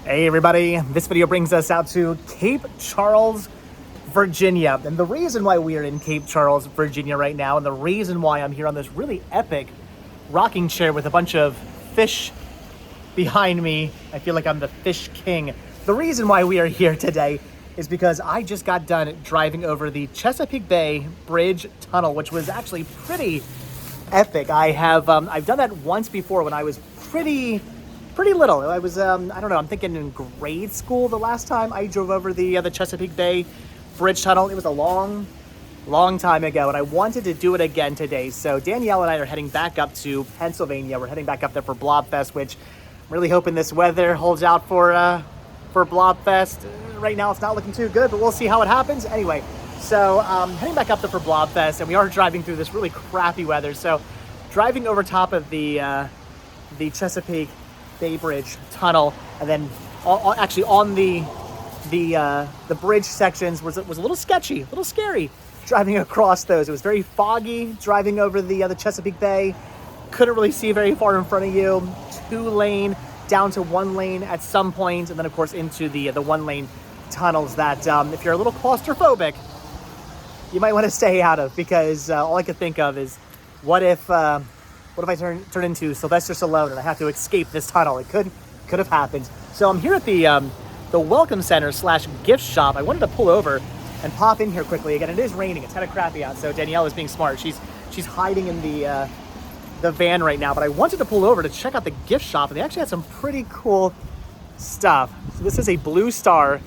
Hey everybody, this video brings us out to Cape Charles, Virginia. And the reason why we are in Cape Charles, Virginia right now, and the reason why I'm here on this really epic rocking chair with a bunch of fish behind me, I feel like I'm the fish king. The reason why we are here today is because I just got done driving over the Chesapeake Bay Bridge-Tunnel, which was actually pretty epic. I've done that once before when I was pretty little. I was, I don't know, I'm thinking in grade school the last time I drove over the Chesapeake Bay Bridge-Tunnel. It was a long time ago, and I wanted to do it again today. So Danielle and I are heading back up to Pennsylvania. We're heading back up there for Blobfest, which I'm really hoping this weather holds out for Blobfest. Right now it's not looking too good, but we'll see how it happens. Anyway, so heading back up there for Blobfest, and we are driving through this really crappy weather. So driving over top of the Chesapeake Bay Bridge-Tunnel, and then actually on the bridge sections was a little sketchy, a little scary driving across those. It was very foggy driving over the Chesapeake Bay. Couldn't really see very far in front of you. 2-lane down to 1 lane at some point, and then of course into the 1-lane tunnels that if you're a little claustrophobic, you might want to stay out of, because all I could think of is what if I turn into Sylvester Stallone and I have to escape this tunnel? It could have happened. So I'm here at the Welcome Center / gift shop. I wanted to pull over and pop in here quickly. Again, it is raining. It's kind of crappy out, so Danielle is being smart. She's hiding in the van right now, but I wanted to pull over to check out the gift shop, and they actually had some pretty cool stuff. So this is a Blue Star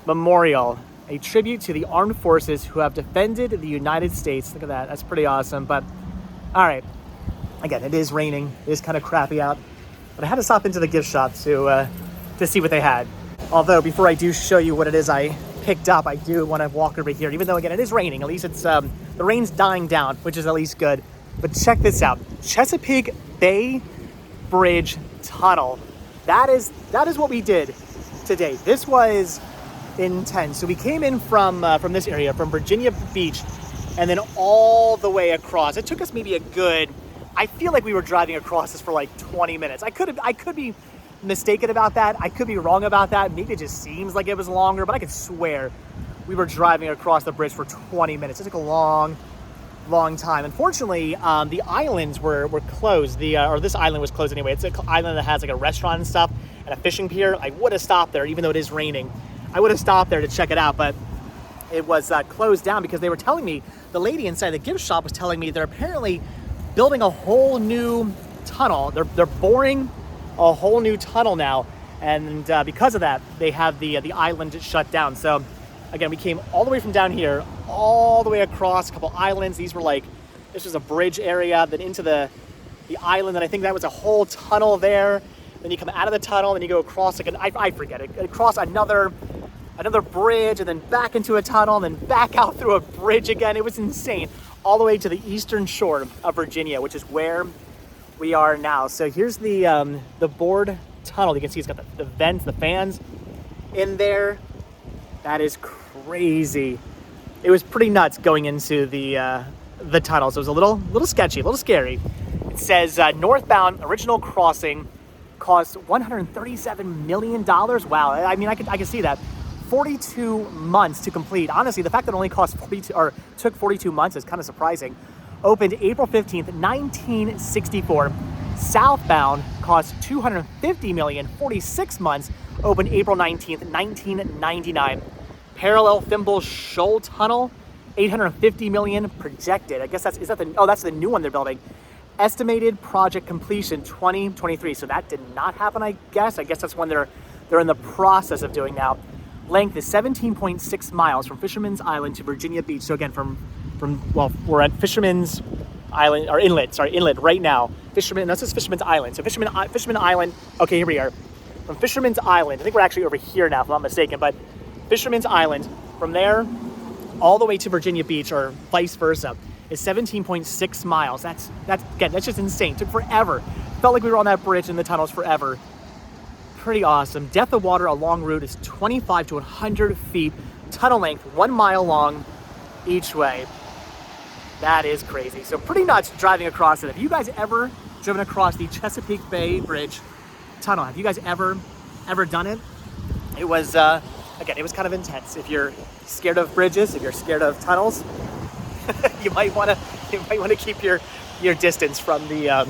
Memorial, a tribute to the armed forces who have defended the United States. Look at that. That's pretty awesome. But all right. Again, it is raining. It is kind of crappy out, but I had to stop into the gift shop to see what they had. Although before I do show you what it is I picked up, I do want to walk over here. Even though again it is raining, at least it's the rain's dying down, which is at least good. But check this out: Chesapeake Bay Bridge-Tunnel. That is what we did today. This was intense. So we came in from this area, from Virginia Beach, and then all the way across. It took us maybe a good, I feel like we were driving across this for like 20 minutes. I could be mistaken about that. I could be wrong about that. Maybe it just seems like it was longer, but I could swear we were driving across the bridge for 20 minutes. It took a long time. Unfortunately, the islands were closed. Or this island was closed anyway. It's an island that has like a restaurant and stuff and a fishing pier. I would have stopped there, even though it is raining. I would have stopped there to check it out, but it was closed down because they were telling me, the lady inside the gift shop was telling me they're apparently building a whole new tunnel. They're boring a whole new tunnel now, and because of that, they have the island shut down. So again, we came all the way from down here, all the way across a couple islands. This was a bridge area, then into the island, and I think that was a whole tunnel there. Then you come out of the tunnel, then you go across I forget it, across another bridge, and then back into a tunnel, and then back out through a bridge again. It was insane. All the way to the eastern shore of Virginia, which is where we are now. So here's the board tunnel. You can see it's got the vents, the fans in there. That is crazy. It was pretty nuts going into the tunnel. So it was a little sketchy, a little scary. It says northbound original crossing cost $137 million. Wow. I mean, I can see that. 42 months to complete. Honestly, the fact that it only took 42 months is kind of surprising. Opened April 15th, 1964. Southbound cost $250 million, 46 months. Opened April 19th, 1999. Parallel Thimble Shoal Tunnel, $850 million projected. I guess that's the new one they're building. Estimated project completion 2023. So that did not happen, I guess. I guess that's one they're in the process of doing now. Length is 17.6 miles from Fisherman's Island to Virginia Beach. So again, we're at Fisherman's Island, or inlet right now. This is Fisherman's Island. So Fisherman Island, okay, here we are. From Fisherman's Island, I think we're actually over here now, if I'm not mistaken, but Fisherman's Island, from there all the way to Virginia Beach, or vice versa, is 17.6 miles. That's just insane. It took forever. Felt like we were on that bridge in the tunnels forever. Pretty awesome. Depth of water along route is 25 to 100 feet. Tunnel length 1 mile long each way. That is crazy. So pretty nuts driving across it. Have you guys ever driven across the Chesapeake Bay Bridge-Tunnel? Have you guys ever ever done it, it was, again, it was kind of intense. If you're scared of bridges, if you're scared of tunnels, you might want to keep your distance from the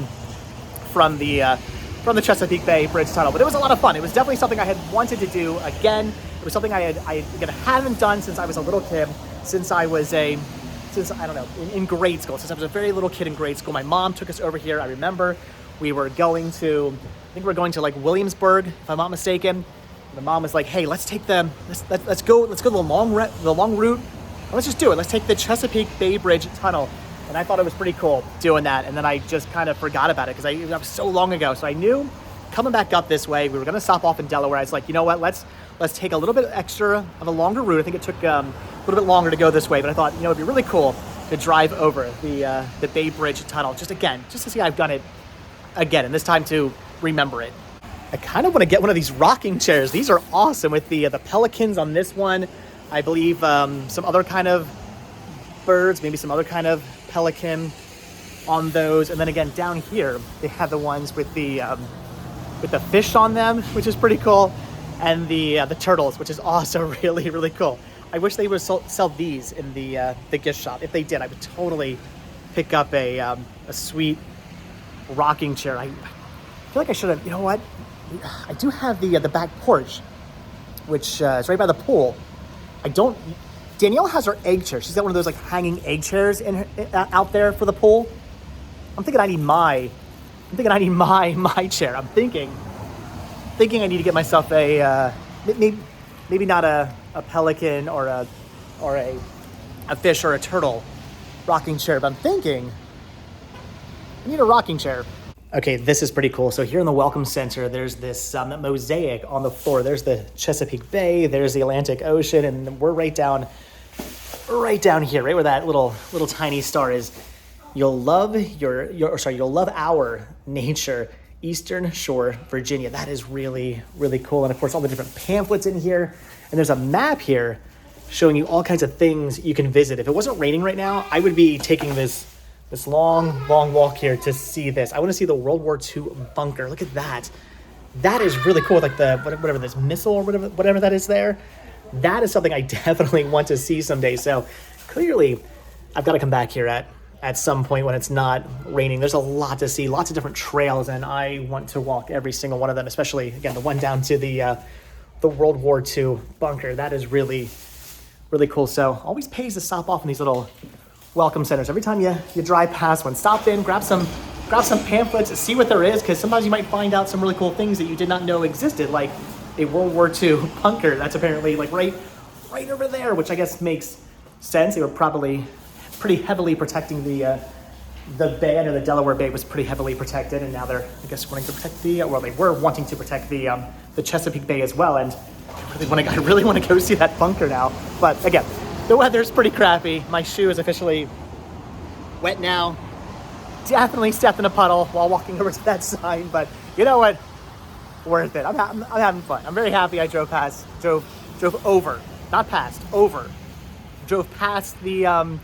Chesapeake Bay Bridge-Tunnel. But it was a lot of fun. It was definitely something I had wanted to do again. It was something I hadn't done since I was a little kid, since I don't know, in grade school, since I was a very little kid in grade school. My mom took us over here. I remember we were going to, like Williamsburg, if I'm not mistaken. My mom was like, "Hey, let's go the long route. Let's just do it. Let's take the Chesapeake Bay Bridge-Tunnel." And I thought it was pretty cool doing that. And then I just kind of forgot about it because that was so long ago. So I knew coming back up this way, we were going to stop off in Delaware. I was like, you know what? Let's take a little bit extra of a longer route. I think it took a little bit longer to go this way, but I thought, it'd be really cool to drive over the Bay Bridge-Tunnel just to see I've done it again, and this time to remember it. I kind of want to get one of these rocking chairs. These are awesome with the pelicans on this one. I believe some other kind of birds, maybe some other kind of pelican on those. And then again, down here, they have the ones with the fish on them, which is pretty cool. And the turtles, which is also really, really cool. I wish they would sell these in the gift shop. If they did, I would totally pick up a sweet rocking chair. I feel like I should have, you know what? I do have the back porch, which is right by the pool. Danielle has her egg chair. She's got one of those like hanging egg chairs out there for the pool. I'm thinking I need my chair. I'm thinking I need to get myself a maybe not a pelican or a fish or a turtle rocking chair, but I'm thinking I need a rocking chair. Okay, this is pretty cool. So here in the Welcome Center, there's this mosaic on the floor. There's the Chesapeake Bay, there's the Atlantic Ocean, and we're right down here, right where that little tiny star is. You'll love you'll love our nature, Eastern Shore, Virginia. That is really, really cool. And of course, all the different pamphlets in here. And there's a map here showing you all kinds of things you can visit. If it wasn't raining right now, I would be taking this long walk here to see this. I want to see the World War II bunker. Look at that. That is really cool. Like the whatever this missile or whatever that is there. That is something I definitely want to see someday. So clearly, I've got to come back here at some point when it's not raining. There's a lot to see, lots of different trails, and I want to walk every single one of them. Especially again the one down to the World War II bunker. That is really, really cool. So always pays to stop off in these little welcome centers. Every time you drive past one, stop in, grab some pamphlets, see what there is, because sometimes you might find out some really cool things that you did not know existed, like a World War II bunker that's apparently like right over there, which I guess makes sense. They were probably pretty heavily protecting the bay. I know the Delaware Bay was pretty heavily protected, and now they're, I guess, wanting to protect they were wanting to protect the Chesapeake Bay as well. And I really want to go see that bunker now. But again, the weather's pretty crappy. My shoe is officially wet now. Definitely stepped in a puddle while walking over to that sign, but you know what? Worth it. I'm having fun. I'm very happy I drove over, not past, over. Drove past the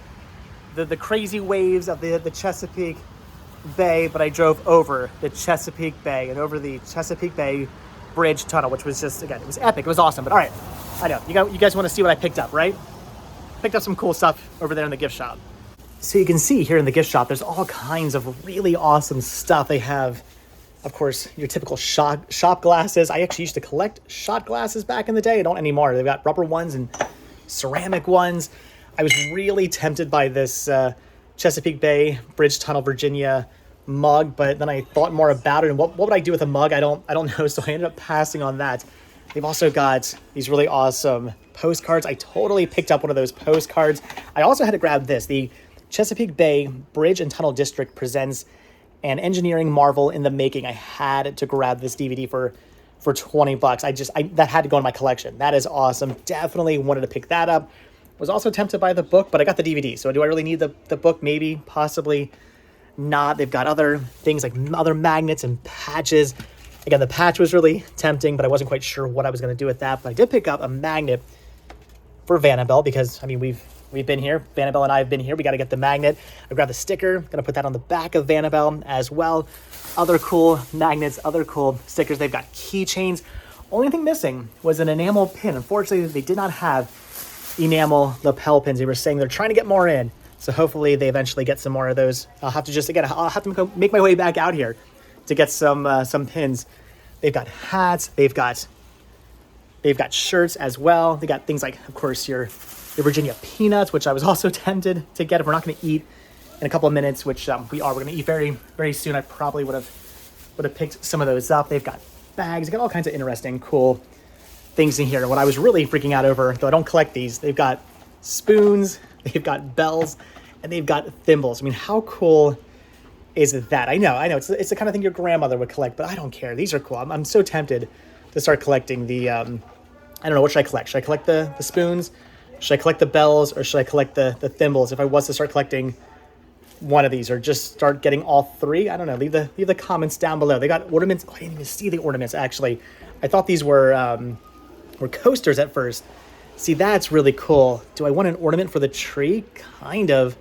crazy waves of the Chesapeake Bay, but I drove over the Chesapeake Bay and over the Chesapeake Bay Bridge-Tunnel, which was just, again, it was epic. It was awesome. But all right, I know you guys want to see what I picked up, right? Picked up some cool stuff over there in the gift shop. So you can see here in the gift shop, there's all kinds of really awesome stuff. They have, of course, your typical shot glasses. I actually used to collect shot glasses back in the day. I don't anymore. They've got rubber ones and ceramic ones. I was really tempted by this Chesapeake Bay Bridge-Tunnel, Virginia mug, but then I thought more about it. And what would I do with a mug? I don't know. So I ended up passing on that. They've also got these really awesome postcards. I totally picked up one of those postcards. I also had to grab this. The Chesapeake Bay Bridge and Tunnel District presents an engineering marvel in the making. I had to grab this DVD for $20. That had to go in my collection. That is awesome. Definitely wanted to pick that up. Was also tempted by the book, but I got the DVD. So do I really need the book? Maybe, possibly not. They've got other things like other magnets and patches. Again, the patch was really tempting, but I wasn't quite sure what I was going to do with that. But I did pick up a magnet for Vanabelle because, I mean, we've been here. Vanabelle and I have been here. We got to get the magnet. I grabbed the sticker. Going to put that on the back of Vanabelle as well. Other cool magnets, other cool stickers. They've got keychains. Only thing missing was an enamel pin. Unfortunately, they did not have enamel lapel pins. They were saying they're trying to get more in. So hopefully they eventually get some more of those. I'll have to make my way back out here to get some pins. They've got hats. They've got shirts as well. They got things like, of course, your Virginia peanuts, which I was also tempted to get if we're not going to eat in a couple of minutes, which we're going to eat very, very soon. I probably would have picked some of those up. They've got bags. They've got all kinds of interesting, cool things in here. What I was really freaking out over, though I don't collect these, they've got spoons, they've got bells, and they've got thimbles. I mean, how cool is that? I know. It's the kind of thing your grandmother would collect, but I don't care. These are cool. I'm so tempted to start collecting the, I don't know, what should I collect? Should I collect the spoons? Should I collect the bells? Or should I collect the thimbles? If I was to start collecting one of these, or just start getting all three, I don't know. Leave the comments down below. They got ornaments. Oh, I didn't even see the ornaments, actually. I thought these were coasters at first. See, that's really cool. Do I want an ornament for the tree? Kind of.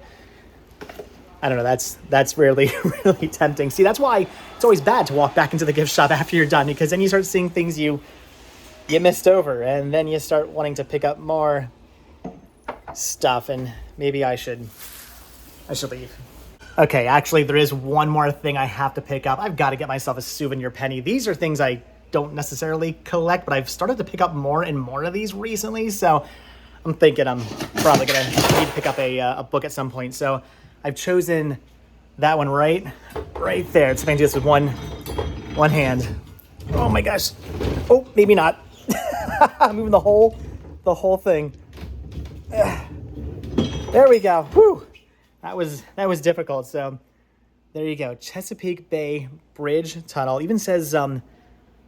I don't know. That's really, really tempting. See, that's why it's always bad to walk back into the gift shop after you're done, because then you start seeing things you missed over, and then you start wanting to pick up more stuff, and maybe I should leave. Okay, actually, there is one more thing I have to pick up. I've got to get myself a souvenir penny. These are things I don't necessarily collect, but I've started to pick up more and more of these recently, so I'm thinking I'm probably gonna need to pick up a book at some point. So I've chosen that one right there. It's fancy. This with one hand. Oh my gosh. Oh, maybe not. I'm moving the whole thing. There we go. Whew. That was difficult. So there you go. Chesapeake Bay Bridge-Tunnel. Even says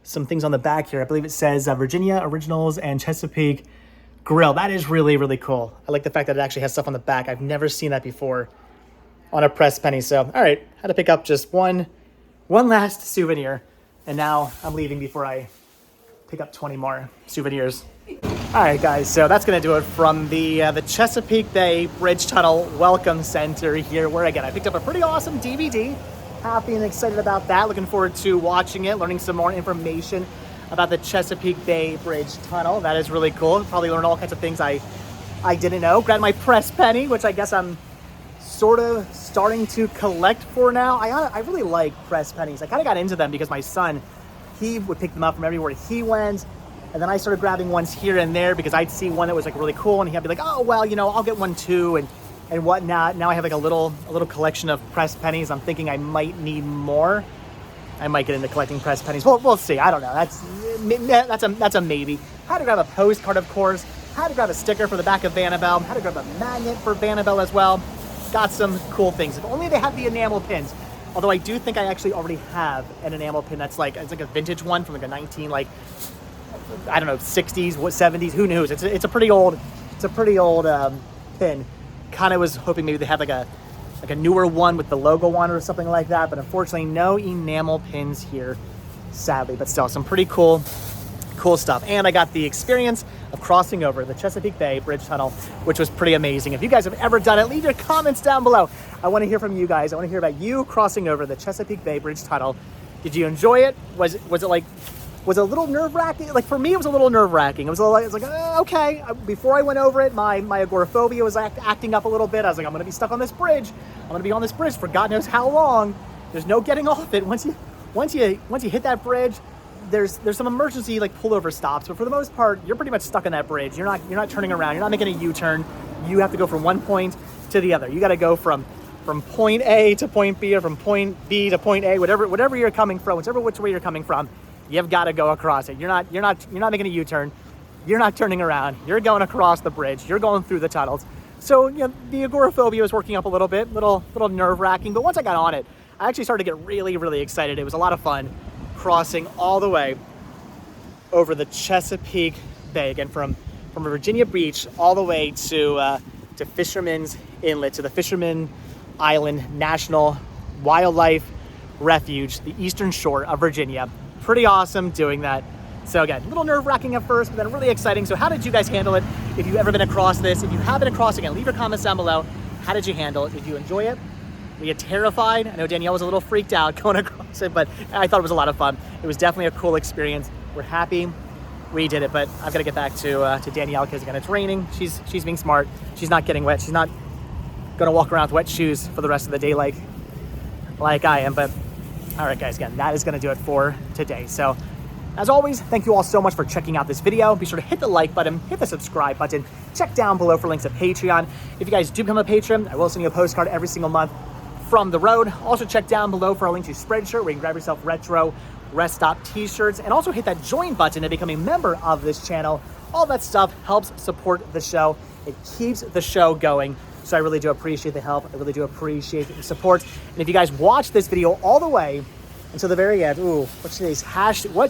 some things on the back here. I believe it says Virginia Originals and Chesapeake Grill. That is really, really cool. I like the fact that it actually has stuff on the back. I've never seen that before on a pressed penny. So, all right, had to pick up just one last souvenir, and now I'm leaving before I pick up 20 more souvenirs. All right, guys, so that's going to do it from the Chesapeake Bay Bridge-Tunnel Welcome Center here, where, again, I picked up a pretty awesome DVD. Happy and excited about that. Looking forward to watching it, learning some more information about the Chesapeake Bay Bridge-Tunnel. That is really cool. Probably learn all kinds of things I didn't know. Grabbed my press penny, which I guess I'm sort of starting to collect for now. I really like press pennies. I kind of got into them because my son, he would pick them up from everywhere he went. And then I started grabbing ones here and there because I'd see one that was like really cool, and he'd be like, oh, well, you know, I'll get one too, and whatnot. Now I have like a little collection of pressed pennies. I'm thinking I might need more. I might get into collecting pressed pennies. Well, we'll see. I don't know. That's a maybe. Had to grab a postcard, of course. Had to grab a sticker for the back of Vanabelle. Had to grab a magnet for Vanabelle as well. Got some cool things. If only they had the enamel pins. Although I do think I actually already have an enamel pin that's like, it's like a vintage one from like a 19, like, I don't know, 60s, 70s, who knows? It's a pretty old pin. Kind of was hoping maybe they have like a newer one with the logo on it or something like that, but unfortunately no enamel pins here, sadly. But still, some pretty cool stuff. And I got the experience of crossing over the Chesapeake Bay Bridge-Tunnel, which was pretty amazing. If you guys have ever done it, leave your comments down below. I want to hear from you guys. I want to hear about you crossing over the Chesapeake Bay Bridge-Tunnel. Did you enjoy it? Was it a little nerve-wracking? Like, for me, it was a little nerve-wracking. It was like, okay. Before I went over it, my agoraphobia was acting up a little bit. I was like, I'm going to be stuck on this bridge. I'm going to be on this bridge for God knows how long. There's no getting off it. Once you hit that bridge, there's some emergency like pullover stops, but for the most part, you're pretty much stuck on that bridge. You're not turning around. You're not making a U-turn. You have to go from one point to the other. You got to go from point A to point B, or from point B to point A, whatever you're coming from, which way you're coming from. You've got to go across it. You're not making a U-turn. You're not turning around. You're going across the bridge. You're going through the tunnels. So, you know, the agoraphobia was working up a little bit, little nerve-wracking. But once I got on it, I actually started to get really, really excited. It was a lot of fun crossing all the way over the Chesapeake Bay, again from Virginia Beach all the way to Fisherman's Inlet, to the Fisherman Island National Wildlife Refuge, the eastern shore of Virginia. Pretty awesome doing that. So again, a little nerve-wracking at first, but then really exciting. So how did you guys handle it? If you've ever been across this, if you have been across, again, leave your comments down below. How did you handle it? Did you enjoy it? Were you terrified? I know Danielle was a little freaked out going across it, but I thought it was a lot of fun. It was definitely a cool experience. We're happy we did it. But I've got to get back to Danielle because again, it's raining. She's being smart. She's not getting wet. She's not gonna walk around with wet shoes for the rest of the day like I am. But all right, guys, again, that is gonna do it for today. So as always, thank you all so much for checking out this video. Be sure to hit the like button, hit the subscribe button, check down below for links to Patreon. If you guys do become a patron, I will send you a postcard every single month from the road. Also check down below for a link to Spreadshirt where you can grab yourself retro rest stop t-shirts, and also hit that join button to become a member of this channel. All that stuff helps support the show. It keeps the show going. So I really do appreciate the help. I really do appreciate the support. And if you guys watch this video all the way until the very end, what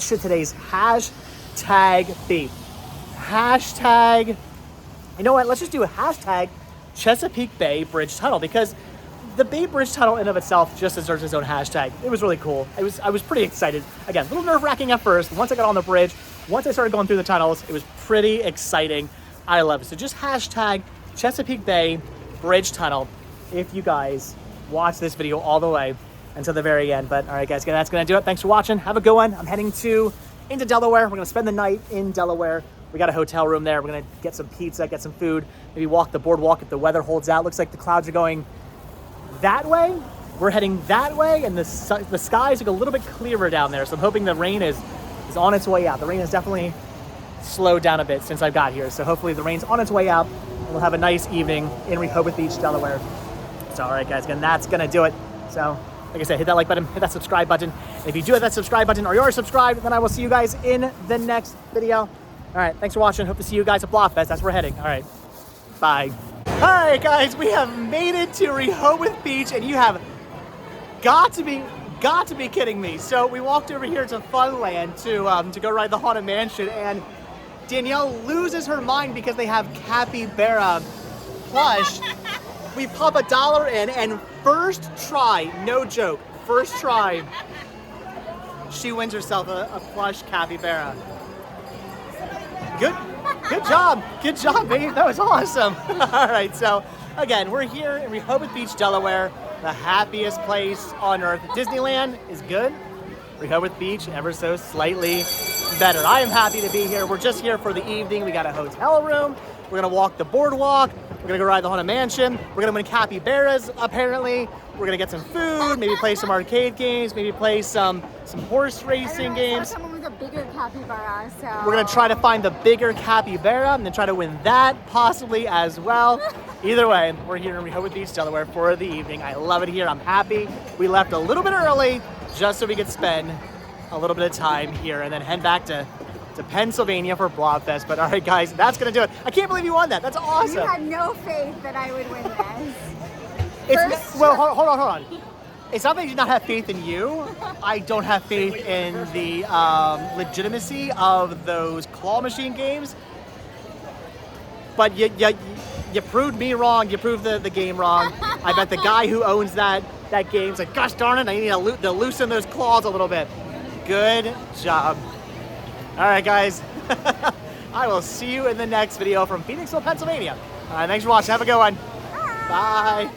should today's hashtag be? Hashtag, you know what? Let's just do a hashtag Chesapeake Bay Bridge-Tunnel, because the Bay Bridge-Tunnel in of itself just deserves its own hashtag. It was really cool. I was pretty excited. Again, a little nerve-wracking at first. Once I got on the bridge, once I started going through the tunnels, it was pretty exciting. I love it. So just hashtag Chesapeake Bay Bridge-Tunnel if you guys watch this video all the way until the very end. But all right, guys, that's gonna do it. Thanks for watching. Have a good one. I'm heading into Delaware. We're gonna spend the night in Delaware. We got a hotel room there. We're gonna get some pizza, get some food, maybe walk the boardwalk if the weather holds out. Looks like the clouds are going that way. We're heading that way, and the skies look a little bit clearer down there. So I'm hoping the rain is on its way out. The rain has definitely slowed down a bit since I got here. So hopefully the rain's on its way out, and we'll have a nice evening in Rehoboth Beach, Delaware. So all right, guys, again, that's gonna do it. So like I said, hit that like button, hit that subscribe button. And if you do hit that subscribe button or you're subscribed, then I will see you guys in the next video. All right, thanks for watching. Hope to see you guys at Blobfest. That's where we're heading. All right, bye. All right, guys, we have made it to Rehoboth Beach, and you have got to be kidding me. So we walked over here to Funland to go ride the Haunted Mansion, and Danielle loses her mind because they have capybara plush. We pop $1 in, and first try, no joke, first try, she wins herself a plush capybara. Good job, babe. That was awesome. All right, so again, we're here in Rehoboth Beach, Delaware, the happiest place on earth. Disneyland is good. Rehoboth Beach, ever so slightly better. I am happy to be here. We're just here for the evening. We got a hotel room. We're gonna walk the boardwalk. We're gonna go ride the Haunted Mansion. We're gonna win capybaras, apparently. We're gonna get some food, maybe play some arcade games, maybe play some horse racing games. Someone with a bigger capybara, so we're gonna try to find the bigger capybara and then try to win that possibly as well. Either way, we're here in Rehoboth Beach, Delaware for the evening. I love it here. I'm happy. We left a little bit early just so we could spend a little bit of time here and then head back to Pennsylvania for Blobfest. But all right, guys, that's gonna do it. I can't believe you won that. That's awesome. You had no faith that I would win this. Well, hold on. It's not that I do not have faith in you. I don't have faith in the legitimacy of those claw machine games. But you proved me wrong. You proved the game wrong. I bet the guy who owns that game's like, gosh darn it, I need to loosen those claws a little bit. Good job. All right, guys. I will see you in the next video from Phoenixville, Pennsylvania. All right, thanks for watching. Have a good one. Bye.